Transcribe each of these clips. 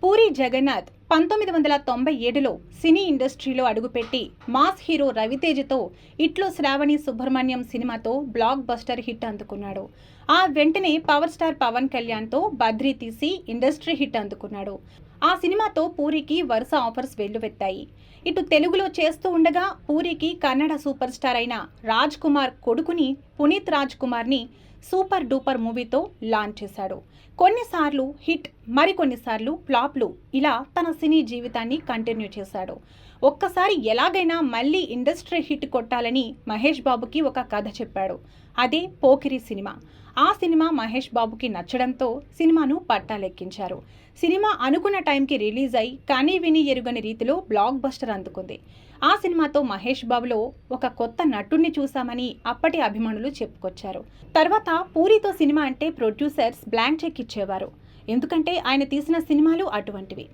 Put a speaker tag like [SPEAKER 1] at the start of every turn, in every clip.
[SPEAKER 1] పూరి జగన్నాథ్ 1997లో సినీ ఇండస్ట్రీలో అడుగుపెట్టి mass hero రవితేజతో ఇట్లు శ్రావణి సుబ్రహ్మణ్యం సినిమాతో బ్లాక్ బస్టర్ హిట్ అందుకున్నాడు. ఆ వెంటనే పవర్ స్టార్ పవన్ కళ్యాణ్తో బద్రీ తీసి ఇండస్ట్రీ హిట్ అందుకున్నాడు. ఆ సినిమాతో పూరికి వరుస ఆఫర్స్ వెల్లువెత్తాయి. ఇటు తెలుగులో చేస్తూ ఉండగా పూరికి కన్నడ సూపర్ స్టార్ అయిన రాజ్ కుమార్ కొడుకుని పునీత్ రాజ్ కుమార్ని సూపర్ డూపర్ మూవీతో లాంచ్ చేశాడు. కొన్నిసార్లు హిట్, మరికొన్నిసార్లు ఫ్లాప్లు, ఇలా తన సినీ జీవితాన్ని కంటిన్యూ చేశాడు. ఒక్కసారి ఎలాగైనా మళ్ళీ ఇండస్ట్రీ హిట్ కొట్టాలని మహేష్ బాబుకి ఒక కథ చెప్పాడు. అదే పోకిరి సినిమా. ఆ సినిమా మహేష్ బాబుకి నచ్చడంతో సినిమాను పట్టాలెక్కించారు. సినిమా అనుకున్న టైంకి రిలీజ్ అయి కనీ విని ఎరుగని రీతిలో బ్లాక్ బస్టర్ అందుకుంది. ఆ సినిమాతో మహేష్ బాబులో ఒక కొత్త నటుడిని చూశామని అప్పటి అభిమానులు చెప్పుకొచ్చారు. తర్వాత పూరితో సినిమా అంటే ప్రొడ్యూసర్స్ బ్లాంక్ చెక్ ఇచ్చేవారు. ఎందుకంటే ఆయన తీసిన సినిమాలు అటువంటివి.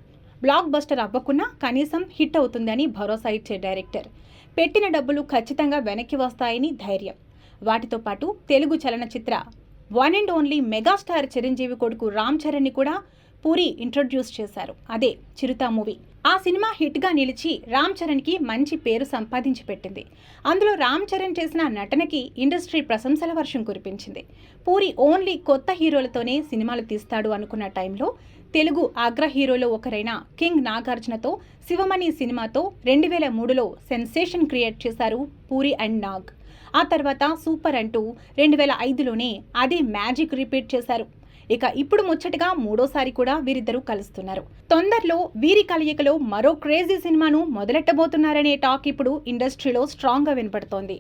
[SPEAKER 1] బ్లాక్ బస్టర్ అవ్వకున్నా కనీసం హిట్ అవుతుందని భరోసా ఇచ్చే డైరెక్టర్. పెట్టిన డబ్బులు ఖచ్చితంగా వెనక్కి వస్తాయని ధైర్యం. వాటితో పాటు తెలుగు చలనచిత్ర one and only megastar Chiranjeevi కొడుకు రామ్ చరణ్ని కూడా పూరి ఇంట్రొడ్యూస్ చేశారు. అదే చిరుత మూవీ. ఆ సినిమా హిట్గా నిలిచి రామ్ చరణ్కి మంచి పేరు సంపాదించి పెట్టింది. అందులో రామ్ చరణ్ చేసిన నటనకి ఇండస్ట్రీ ప్రశంసల వర్షం కురిపించింది. పూరి ఓన్లీ కొత్త హీరోలతోనే సినిమాలు తీస్తాడు అనుకున్న టైంలో తెలుగు అగ్ర హీరోలో ఒకరైన కింగ్ నాగార్జునతో శివమణి సినిమాతో 2003లో సెన్సేషన్ క్రియేట్ చేశారు పూరి అండ్ నాగ్. ఆ తర్వాత సూపర్ అంటూ 2005లోనే అదే మ్యాజిక్ రిపీట్ చేశారు. ఇక ఇప్పుడు ముచ్చటగా మూడోసారి కూడా వీరిద్దరూ కలుస్తున్నారు. తొందరలో వీరి కలయికలో మరో క్రేజీ సినిమాను మొదలెట్టబోతున్నారనే టాక్ ఇప్పుడు ఇండస్ట్రీలో స్ట్రాంగ్గా వినపడుతోంది.